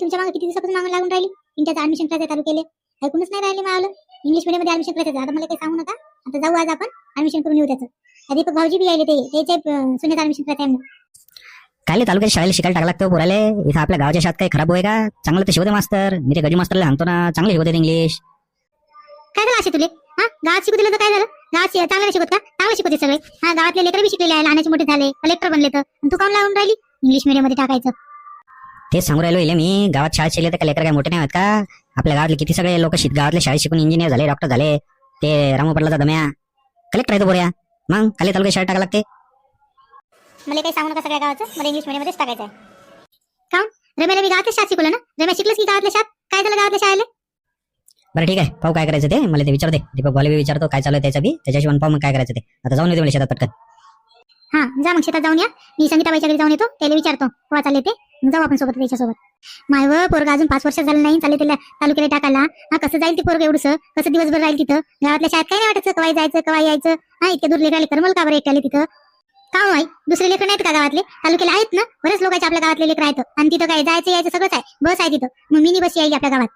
तुमच्या मागे किती दिवसापासून मागं लागून राहिली. इंटरचं ऍडमिशन करायचं चालू केले, ऐकूनच नाही राहिले मला. इंग्लिश मीडियम मध्ये ऍडमिशन करायचं. आता मला काही सांगू नका. आता जाऊ आज आपण ऍडमिशन करून येऊ त्याचं. दीपक भाऊजी बी आले, त्याचे सोन्याचं ऍडमिशन करायचं आहे. काले तालुक्यात शाळेला शिकायला टाकला लागतो पोराले. इथं आपल्या गावाच्या शाळेत काही खराब होय का? चांगलं तर शिकवते मास्तर. मी ते गडी मास्टरला सांगतो ना, चांगलं शिकवते इंग्लिश. काय झालं असे तुले? हा, गावात शिकू दिलं तर काय झालं? गावात चांगलं शिकवत का? चांगलं शिकवते सगळे. हा, गावातले लेकर बी शिकलेले आहे, लहानाचे मोठे झाले, कलेक्टर बनले. तर तू काऊन लावून राहिली इंग्लिश मीडियम मध्ये टाकायचं? तेच सांगू राहिलो इले मी. गावात शाळेत शिकले तर काय लेकर काय मोठे नाही होत का? आपल्या गावातले किती सगळे लोक गावातले शाळेत शिकून इंजिनियर झाले, डॉक्टर झाले. ते रामू पडलाचा दम्या कलेक्टर आहे तो बोऱ्या. मग काले तालुक्यात शाळेत टाका लागते. मला काही सांगू नका सगळ्या गावाचं. मला इंग्लिश मीडियम मध्येच टाकायचं आहे. काऊन? रम्याला मी गावातल्या शाळेत शिकवलं ना. रम्या शिकलंच की गावातल्या शाळेत. काय झालं गावातल्या शाळेला? बरं ठीक आहे, पाहू काय करायचं ते. मला ते विचारते. दीपक भाऊला बी विचारतो काय चालू आहे त्याच्या बी. त्याच्याशिवाय पाहू मग काय करायचं ते. आता जाऊन येतो मला शेतात पटकन. हा, जा मग शेतात जाऊन या. मी संगीताबाईच्या घरी जाऊन येतो. त्याला विचारतो केव्हा चालले ते. जाऊ आपण सोबत त्याच्यासोबत. माय व पोरगा अजून 5 वर्ष झालं नाही चालले त्याला तालुक्याला टाकायला. हा, कसं जाईल ते पोरग एवढंसं? कसं दिवसभर राहील तिथं? गावातल्या शाळेत काय नाही वाटायचं केव्हा जायचं केव्हा यायचं? हा, इतके दूर लेकराले करमल का बरं एकट्याले तिथं? का माई दुसरे लेकर नाहीत का गावातले? तालुक्याला आहेत ना, बरेच लोकांचे आपल्या गावातले लेकर आहेत. आणि तिथं काय जायचं यायचं सगळंच आहे. बस आहे तिथं. मग मिनी बस यायली आपल्या गावात.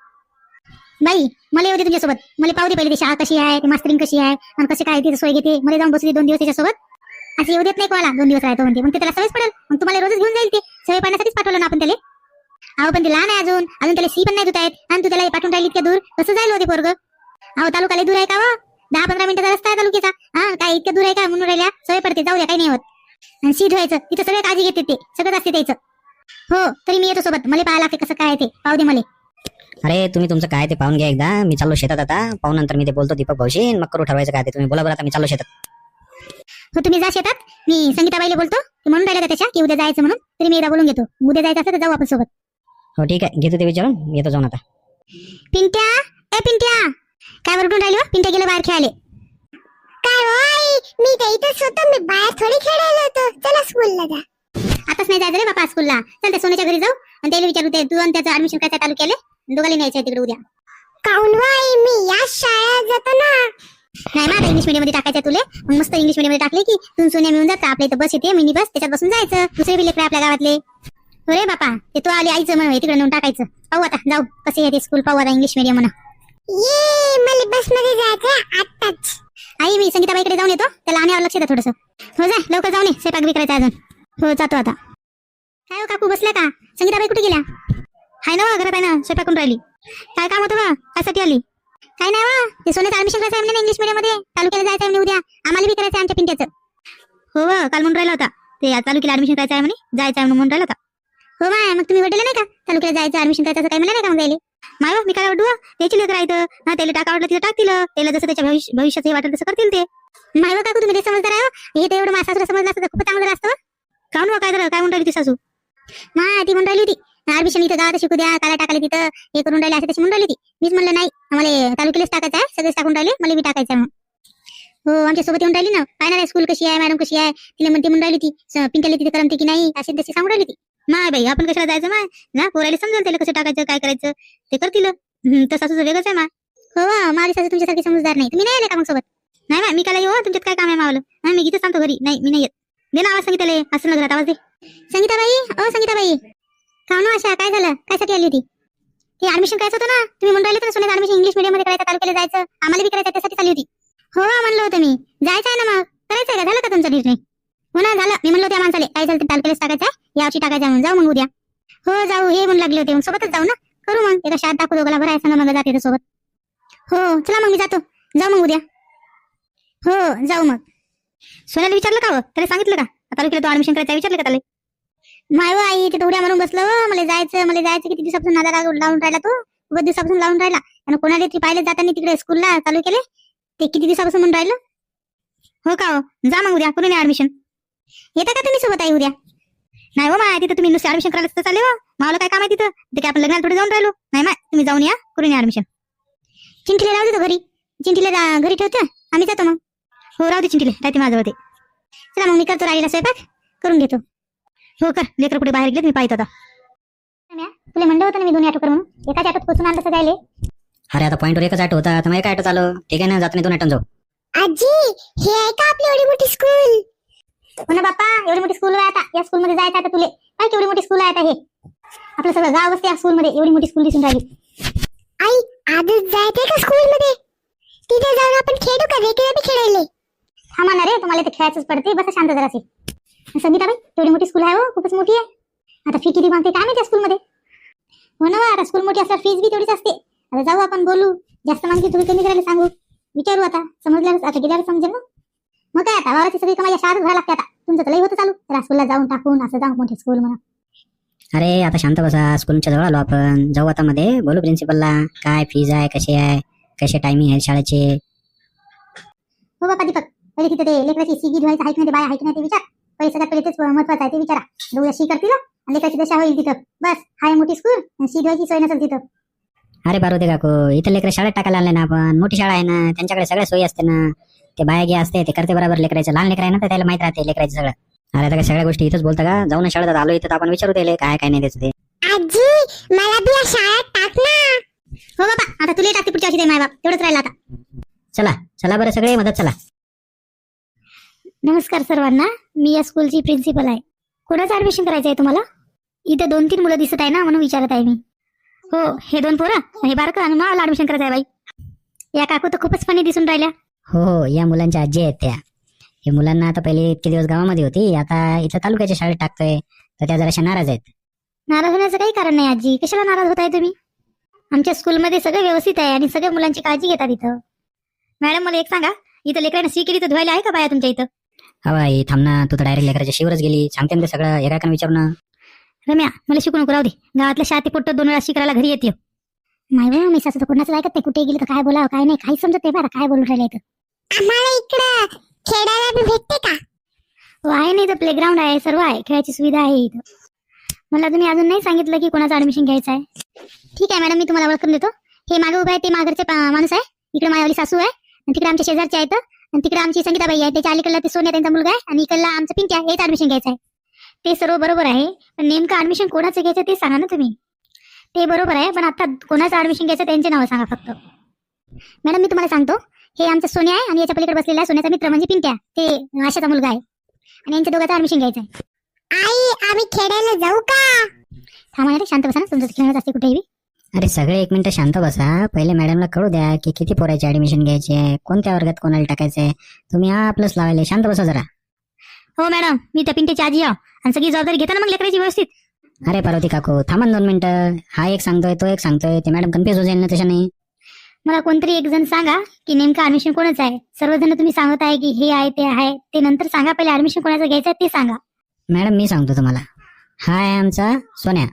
बाई मला येऊ दे तुझ्यासोबत. मला पाहू दे पहिले ती शाळा कशी आहे, ती मास्तरिंग कशी आहे आणि कशी काय तिथं सोय घेते. मला जाऊन बसू दे 2 दिवस त्याच्यासोबत. असं येऊ देत नाही कोणाला. 2 दिवस राहतो म्हणते. मग ते त्याला सवयच पडेल. मग तुम्हाला रोजच घेऊन जाईल. ते सवय पाडण्यासाठीच पाठवलं ना आपण त्याला. अहो पण ते लहान आहे अजून त्याला सी पण नाही धुता येत. आणि तू त्याला पाठवून राहिली इतक्या दूर. कसं जाईल होते पोरग? अहो तालुका लय दूर आहे का? 10-15 मिनिटाचा रस्ता आहे तालुक्याचा. हा, काय इतक्या दूर आहे का? म्हणून राहिल्या सवय पडते. जाऊ द्या, काही नाही होत. आणि सी धुवायचं तिथं सगळं काळजी घेते. ते सगळं असते त्याचं. हो, तरी मी येतो सोबत. मला पाहायला लागते कसं काय आहे ते. पाहू दे मला. अरे तुम्ही तुमचं काय ते पाहून घ्या एकदा. मी चाललो शेतात आता. पाहून नंतर मी ते बोलतो दीपक भाऊशी. मग करू ठरवायचं काय ते. तुम्ही बोला बरं. आता मी चाललो शेतात. हो, तुम्ही जा शेतात. मी संगीताबाईला बोलतो. ते म्हणून राहिल्या त्याच्या की उद्या जायचं म्हणून. तरी मी एकदा बोलून घेतो. उद्या जायचं असेल तर जाऊ आपण सोबत. हो ठीक आहे, घेतो ते विचारून. येतो जाऊन आता. पिंट्या, ए पिंट्या, काय वरडून राहिली? पिंट्या गेलं बाहेर खेळाले. काय होय? मी तर इथंच होतो. मी बाहेर थोडी खेळायला होतो. चला स्कूलला जा. आताच नाही जायचं रे बापा स्कूलला. चल त्या सोन्याच्या घरी जाऊ आणि त्याला विचारू ते तू आणि त्याचं ऍडमिशन करायचं चालू केले. दोघांनी न्यायचं आहे तिकडे उद्या. काऊन होय? मी या शाळेत जातो ना. नाही ना, इंग्लिश मीडियम मध्ये टाकायचं तुले. मग मस्त इंग्लिश मीडियम मध्ये टाकले की तू सोन्या मिळून जाता. आपल्या इथं बस येते, मिनी बस, त्याच्यात बसून जायचं. दुसरे बी लेकर आपल्या गावातले. अरे बापा, ते तू आली आईचं म्हणून तिकडे नेऊन टाकायचं. पाहू आता जाऊ कसे आहे ते स्कूल. पाहू आता इंग्लिश मीडियम म्हणा. ये मला बस मध्ये जायचं आताच. आई मी संगीताबाईकडे जाऊन येतो. त्याला आण्यावर लक्ष द्या थोडंसं. हो जा लवकर जाऊन ये. स्वयंपाक बी करायचा अजून. हो जातो आता. काय हो काकू बसल्या का? संगीताबाई कुठे गेल्या? हाय ना घरात आहे ना, स्वयंपाक करून राहिली. काय काम होतं का? त्यासाठी आली? काय नाही वा, ते सोन्याचं ऍडमिशन करायचं आहे म्हणे इंग्लिश मीडियम मध्ये. तालुक्याला जायचं आहे म्हणे उद्या. आम्हाला बी करायचं आहे आमच्या पिंट्याचं. हो वा, काल म्हणून राहिला होता ते तालुक्याला ऍडमिशन करायचं आहे म्हणे. जायचं आहे म्हणून राहिला होता. हो माय, मग तुम्ही वडले नाही का तालुक्याला जायचं ऍडमिशन करायचं असं काही म्हणलं नाही का मग जायले? माय मी काय वाटू त्याची लेकर राहतं ना. त्याला टाका वाटलं तिला टाकतील. त्याला जसं त्याच्या भविष्यात हे वाटेल तसं करतील ते. माय काकू तुम्ही ते समजदार आहे. हे तर एवढं माझ्या सासूला समजलं असतं तर खूप चांगलं असतं. काऊन काय झालं? काय म्हणून राहिली ती सासू? मा ती म्हणून राहिली होती ऍडमिशन इथं गावात शिकू द्या, काला टाकाले तिथं हे करून राहिले असं तशी म्हणून राहिली ती. मीच म्हणलं नाही, आम्हाला तालुक्यालाच टाकायचं आहे. सगळेच टाकून राहिले, मला बी टाकायचं आहे. हो, आमच्या सोबत येऊन राहिली ना. पाहणार आहे स्कूल कशी आहे, मॅडम कशी आहे. तिला म्हणते म्हणून राहिली ती पिंट्याला तिथे करमते की नाही असे तसे सांगून राहिली ती. माय बाई आपण कशाला जायचं माय ना. पोरायला समजेल त्याला कसं टाकायचं काय करायचं ते करतील. तर सासूचं वेगळंच आहे माय. हो, माझी सासू तुमच्यासारखी समजदार नाही. तुम्ही नाही आले का मग सोबत? नाही माय, मी काय येऊ? तुमच्यात काय काम आहे मावलं? मी गीतच सांगतो घरी. नाही मी नाही येत. दे ना आवाज सांगितले. असं ना घरात आवाज दे. संगीताबाई, ओ संगीताबाई, का ना अशा काय झालं? कायसाठी आली होती? ते ऍडमिशन करायचं होतं ना. तुम्ही म्हणून राहिले तर सोन्याचं ऍडमिशन इंग्लिश मीडियम मध्ये करायचं, तालुक्याला जायचं, आम्हाला बी करायचं त्यासाठी चालली होती. हो म्हणलं होतं मी. जायचं आहे ना मग. करायचं आहे का? झालं का तुमचा निर्णय? हो ना झालं. मी म्हणलं त्या माणसाला काय झालं तालुक्यालाच टाकायचं आहे, यावर्षी टाकायचं म्हणून. जाऊ मग उद्या. हो जाऊ हे म्हणून लागले होते. मग सोबतच जाऊ ना. करू मग एका शाळेत दाखवू दोघाला. बरं आहे सांगा मग जाते सोबत. हो चला मग मी जातो. जाऊ मग उद्या. हो जाऊ मग. सोन्याला विचारलं का? त्याला सांगितलं का तालुक्याला तो ऍडमिशन करायचं विचारलं का त्याला? माय आई ते उड्या मारून बसलं. मला जायचं किती दिवसापासून नादा लावून राहिला तो. खूप दिवसापासून लावून राहिला. आणि कोणाला ती पाहिलं जाताना तिकडे स्कूलला चालू केले ते किती दिवसापासून म्हणून राहिलं. हो का? हो जा मग उद्या करून ऍडमिशन. येता का तुम्ही सोबत आई उद्या? नाही हो माय, तिथं तुम्ही नुसतं ऍडमिशन करायला तर चालेल. मला काय काम आहे तिथं? ते काय आपण लग्नाला थोडे जाऊन राहिलो. नाही माय, तुम्ही जाऊन या करून ऍडमिशन. चिंटीला राहू देतो घरी. चिंटीला घरी ठेवतो, आम्ही जातो मग. हो राहू दे चिंटीला, राहते माझ्याजवळ ते. चला मग मी करतो राहिला स्वयंपाक करून घेतो. हो कर. लेकर कुठे बाहेर गेले मी पाहतो आता. तुला म्हणलं होतं ना मी 2 ऑटो कर म्हणून. एकाच ऑटोत पोचून आणलं सगळ्याले. अरे आता पॉईंटवर एकच ऑटो होता, तर मग एक ऑटो चालू. ठीक आहे ना, जात नाही 2 ऑटो जाऊ. आजी हे आहे का आपली एवढी मोठी स्कूल? हो ना बाप्पा, एवढी मोठी स्कूल आहे आता. या स्कूल मध्ये जायचं आता तुले. काय केवढी मोठी स्कूल आहे आता हे. आपलं सगळं गाव असते या स्कूलमध्ये, एवढी मोठी स्कूल दिसून राहिली. आई आजच जायचंय का स्कूल मध्ये? तिथे जाऊन आपण खेळू का? रेकडे बी खेळायले. थांबा ना रे, तुम्हाला ते खेळायचंच पडते. बस शांत जराशी. संगीताबाई, तेवढी मोठी स्कूल आहे हो, खूपच मोठी आहे. आता फी किती मागते काय माहिती त्या स्कूलमध्ये. हो ना, आता स्कूल मोठी असल्यावर फीज बी तेवढीच असते. आता जाऊ आपण बोलू, जास्त मागते तुम्ही कमी करायला सांगू, विचारू. आता समजल्यावर आता गेल्यावर समजेल ना. मग काय आता वावराची सगळी कमाई शाळेत घ्यायला लागते. आता तुमचं तर लई होतं चालू, त्या स्कूलला जाऊन टाकून असं जाऊ मोठी स्कूल म्हणा. अरे आता शांत बसा, स्कूलच्या जवळ आलो आपण, जाऊ आता मध्ये बोलू प्रिन्सिपलला, काय फीज आहे, कशी आहे, कसे टायमिंग आहे शाळेचे. हो बापा दीपक, पहिले तिथे ते लेकराची सी व्हायचं आहे की नाही, ते बाय आहे की नाही ते विचार. पहिले सगळ्यात पहिले तेच महत्वाचं आहे, ते विचारा. दोघं शी करतील आणि लेकराची दशा होईल तिथं. बस हाय मोठी स्कूल आणि सी व्हायची सोय नसेल तिथं. अरे पार्वती काकू, इथं लेकर शाळेत टाकायला आणले ना आपण, मोठी शाळा आहे ना, त्यांच्याकडे सगळ्या सोयी असते ना. ते बाया गे असते, ते करते बरोबर लेकरायचं. लहान लेकर आहे ना, तर त्याला माहित राहते लेकरायचं सगळं. अरे आता काय सगळ्या गोष्टी इथंच बोलता का? जाऊन शाळेत आता आलो इथं, तर आपण विचारू त्याला काय काय नाही त्याचं ते. आजी मला बी या शाळेत टाक ना. हो बाबा, आता तुला टाकते पुढच्या वर्षी ते माय बाप, तेवढंच राहिलं आता. चला चला बरं सगळे मदत चला. नमस्कार सर्वांना, मी या स्कूलची प्रिन्सिपल आहे. कोणाचं ऍडमिशन करायचं आहे तुम्हाला? इथं 2-3 मुलं दिसत आहे ना, म्हणून विचारत आहे मी. हो, हे 2 पोरं, हे बारकं, आणि मला ऍडमिशन करायचं आहे बाई. या काकू तर खूपच फनी दिसून राहिल्या. हो, या मुलांच्या आजी आहेत त्या. हे मुलांना आता पहिले इतके दिवस गावामध्ये होती, आता इथं तालुक्याच्या शाळेत टाकतोय, तर त्या जराशा नाराज आहेत. नाराज होण्याचं काही कारण नाही आजी, कशाला नाराज होताय तुम्ही? आमच्या स्कूलमध्ये सगळं व्यवस्थित आहे आणि सगळ्या मुलांची काळजी घेतात इथं. मॅडम मला एक सांगा, इथं लेकरांना सी केली तर धुवायला आहे का बाया तुमच्या इथं? हवाई थांब ना, तू तर डायरेक्ट लेकराच्या शिवरच गेली. सांगते ना ते सगळं, एका एकानं विचारून. रम्या, मला शिकू नको, राहू दे. गावातल्या शाळेत पोट्ट 2 वेळा शिकायला घरी येते. नाही हो, मी सासू तर कोणाचं ऐकत नाही, कुठे गेली तर काय बोलावं काय नाही, काही समजत नाही बरं काय बोलून राहिले इथं. आम्हाला इकडं खेळायला बी भेटते का? हो आहे ना, इथं प्लेग्राऊंड आहे, सर्व आहे, खेळायची सुविधा आहे इथं. मला तुम्ही अजून नाही सांगितलं की कोणाचं ऍडमिशन घ्यायचं आहे. ठीक आहे मॅडम, मी तुम्हाला ओळखून देतो. हे मागे उभं आहे ते माघरचे माणूस आहे, इकडे माझ्यावाली सासू आहे, आणि तिकडे आमच्या शेजारचे आहेत, आणि तिकडे आमची संगीताबाई आहे, त्याच्या अलीकडला ते सोन्या त्यांचा मुलगा आहे, आणि इकडला आमचं पिंट्या, हेच ऍडमिशन घ्यायचं आहे. ते सर्व बरोबर आहे, पण नेमकं ऍडमिशन कोणाचं घ्यायचं ते सांगा ना तुम्ही. ते बरोबर आहे, पण आता कोणाचं ऍडमिशन घ्यायचं त्यांचे नाव सांगा फक्त. मॅडम मी तुम्हाला सांगतो, हे आमचं सोन्या आहे, आणि याच्या पलीकडे बसलेला आहे सोन्याचा मित्र म्हणजे पिंट्या, ते आशाचा मुलगा आहे, आणि यांच्या दोघांचं ऍडमिशन घ्यायचं आहे. आई आम्ही खेळायला जाऊ का? थांबा रे, शांत बसा ना, तुमचं खेळत असते कुठेही. अरे सगळे एक मिनिट शांत बसा. पहिले मॅडमला कळू द्या की किती पोराचे ऍडमिशन घ्यायचे आहे, कोणत्या वर्गात कोणाला टाकायचंय. तुम्ही प्लस लावायला शांत बसा जरा. हो मॅडम, मी त्या पिंट्याची आजी आहे आणि सगळी जबाबदारी घेता ना मग लेकराची व्यवस्थित. अरे पार्वती काकू थांबा 2 मिनिटं. हा एक सांगतोय, तो एक सांगतोय, ते मॅडम कन्फ्युज हो जाईल ना तशा. नाही मला कोणतरी एक जण सांगा की नेमकं ऍडमिशन कोणाचं आहे. सर्वजण तुम्ही सांगत आहे की हे आहे ते आहे, ते नंतर सांगा, पहिले ऍडमिशन कोणाचं घ्यायचं आहे ते सांगा. मॅडम मी सांगतो तुम्हाला. हा आहे आमचा सोन्या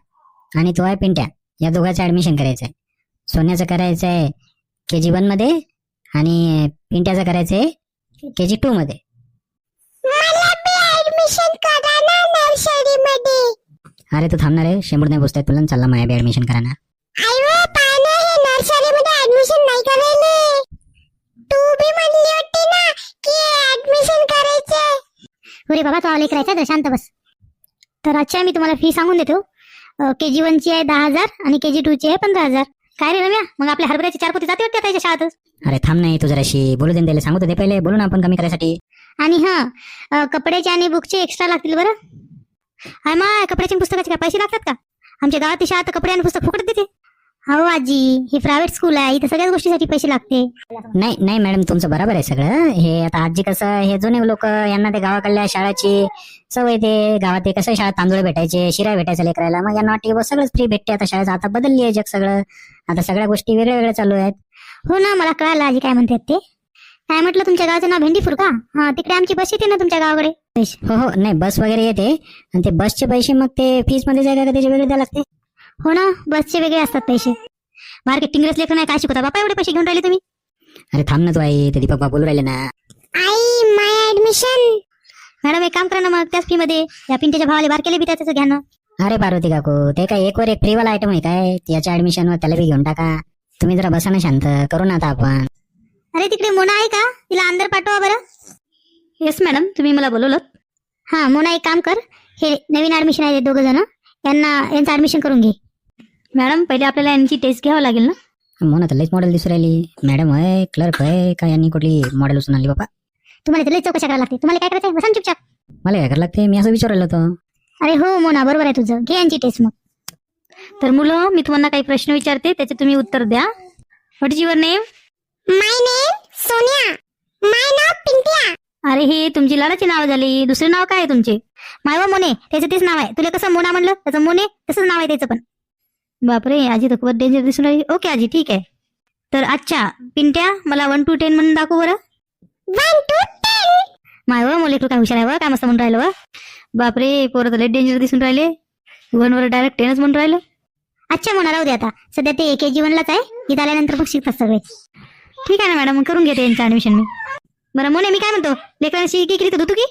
आणि तो आहे पिंट्या. या दोघांचं ऍडमिशन करायचं आहे. सोन्याचं करायचं आहे KG1 मध्ये आणि पिंट्याचं करायचं आहे KG2 मध्ये. मला बी ऍडमिशन करा ना नर्सरी मध्ये. अरे तू थांबणार आहे, शेंबूड नाही बोलताय तुला, चालला माझ्या ऍडमिशन करायला. आईवा पाना हे नर्सरी मध्ये ऍडमिशन नाही करायले. तू बी म्हणली होती ना की ऍडमिशन करायचं. अरे बाबा, तो लेकरायचा तर शांत बस. तर अच्छा, मी तुम्हाला फी सांगून देतो. KG1 ची आहे 10,000 आणि KG2 ची आहे 15,000. काय रे रम्या, मग आपल्या हरभऱ्याची 4 पोती जाते वाटते त्याच्या शाळेतच. अरे थांब नाही, तू जराशी बोलू दे त्याला, सांगू दे पहिले, बोलू ना आपण कमी करायसाठी. आणि कपड्याचे आणि बुकचे एक्स्ट्रा लागतील बरं. हाय मा, कपड्याचे पुस्तकाचे काय पैसे लागतात का? आमच्या गावात शाळा तर कपडे आणि पुस्तक फुकट देते. हो आजी, ही प्रायव्हेट स्कूल आहे, इथं सगळ्याच गोष्टीसाठी पैसे लागते. नाही नाही मॅडम, तुमचं बरोबर आहे सगळं. हे आता आजी कसं, हे जुने लोक, यांना ते गावाकडल्या शाळेची सवय, ते गावात ते कसं शाळेत तांदूळ भेटायचे, शिरा भेटायचं लेकरायला, मग यांना वाटते सगळंच फ्री भेटते. आता शाळेचं आता बदलली आहे जग सगळं, आता सगळ्या गोष्टी वेगळ्या वेगळ्या चालू आहेत. हो ना, मला कळालं आजी काय म्हणतात ते. काय म्हटलं तुमच्या गावाचं नाव भेंडीपूर का? हा, तिकडे आमची बस येते ना तुमच्या गावाकडे. हो हो, नाही बस वगैरे येते, आणि ते बसचे पैसे मग ते फीस मध्ये जायला का त्याचे वेगळे द्यावे लागते. हो ना, बसचे वेगळे असतात पैसे. मार्केटिंग लेकर नाही काय शिकवता बापा, एवढे पैसे घेऊन राहिले तुम्ही. अरे थांब ना तू आई, ते दीपक बाबा बोलू राहिले ना. I my admission. मॅडम एक काम करा ना, मग त्याच फी मध्ये या पिंट्याच्या भावाला बारकेले बी त्याचं घ्या ना. अरे पार्वती काकू, ते काय एक वर एक फ्रीवाला आयटम आहे काय? याच्या ऍडमिशन वर त्याला बी घेऊन टाका. तुम्ही जरा बसा ना शांत, करू ना आता आपण. अरे तिकडे मोना आहे का? तिला अंदर पाठवा बरं. येस मॅडम, तुम्ही मला बोलवलं. हा मोना, एक काम कर, हे नवीन ऍडमिशन आहे 2 जण, यांचं ऍडमिशन करून घे. मॅडम पहिले आपल्याला यांची टेस्ट घ्यावं लागेल ना. मोना तर लईच मॉडेल दिसू राहिली. मॅडम होय, क्लर्क होय का, यांनी कुठली मॉडेल उचलून आणली बाबा? तुम्हाला तर लई चौकशा करायला लागते. तुम्हाला काय करायचं, बसा चुपचाप. मला काय करायला लागते, मी असं विचारलं होतं. अरे हो मोना, बरोबर आहे तुझं, घे यांची टेस्ट मग. तर मुलं, मी तुम्हाला काही प्रश्न विचारते, त्याचे तुम्ही उत्तर द्या. What is your name? My name Sonia. My नाव पिंट्या. अरे हे तुमची लाडाची नाव झाली. दुसरे नाव काय आहे तुमचे? मायवा मोने, त्याचं तेच नाव आहे. तुला कसं मोना म्हणलं, त्याचं मोने तसंच नाव आहे त्याचं पण. बापरे, आजी तर खूपच डेंजर दिसून राहिली. ओके आजी, ठीक आहे. तर अच्छा पिंट्या, मला 1 to 10 म्हणून दाखव बरं. 1 to 10. मायवा मोले, तू काय हुशार आहे व, काय मस्त म्हणून राहिलं व. बापरे, पोरं तर लय डेंजर दिसून राहिले. 1 वर डायरेक्ट 10च म्हणून राहिलं. अच्छा म्हणा, राहू दे आता. सध्या ते KG 1लाच आहे. इथं आल्यानंतर मग शिकतात सगळे. ठीक आहे ना मॅडम, मग करून घेते यांचं ऍडमिशन मी. बरं मोने, मी काय म्हणतो, लेकरांशी की केली तर धुतू की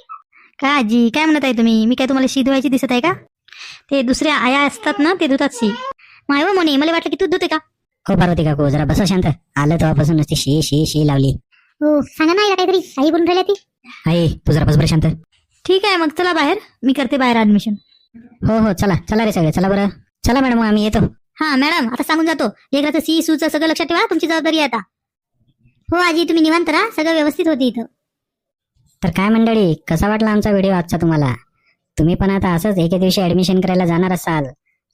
काय? आजी काय म्हणत आहे तुम्ही? मी काय तुम्हाला शी धुवायची दिसत आहे का? ते दुसऱ्या आया असतात ना, ते धुतात शी. मायवा मोने, मला वाटलं की तू धुते का? हो पार्वती काकू, जरा बसा शांत. आलं तेव्हापासून नुसती शी शी शी लावली. हो सांगा ना, काहीतरी काही बोलून राहिल्या ती. आई तू जरा बस बरं शांत. ठीक आहे, मग चला बाहेर, मी करते बाहेर ऍडमिशन. हो हो, चला चला रे सगळे, चला बरं. चला मॅडम, मग आम्ही येतो. हा मॅडम, आता सांगून जातो. लेकराचं सी सूचं सगळं लक्षात ठेवा, तुमची जबाबदारी आहे आता. हो आजी, तुम्ही निवांत राहा, सगळं व्यवस्थित होते इथं. तर काय मंडळी, कसा वाटला आमचा व्हिडिओ आजचा तुम्हाला? तुम्ही पण आता असंच एके दिवशी ऍडमिशन करायला जाणार असाल.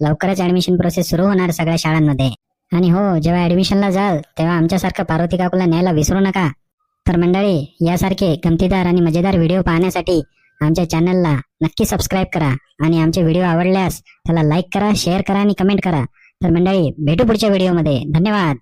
लवकरच ऍडमिशन प्रोसेस सुरू होणार सगळ्या शाळांमध्ये. आणि हो, जेव्हा ऍडमिशनला जाल तेव्हा आमच्यासारखं पार्वती काकूला न्यायला विसरू नका. तर मंडळी, यासारखे गमतीदार आणि मजेदार व्हिडिओ पाहण्यासाठी आमच्या चॅनलला नक्की सबस्क्राईब करा. आणि आमचे व्हिडिओ आवडल्यास त्याला लाईक करा, शेअर करा आणि कमेंट करा. तर मंडळी, भेटू पुढच्या व्हिडिओमध्ये. धन्यवाद.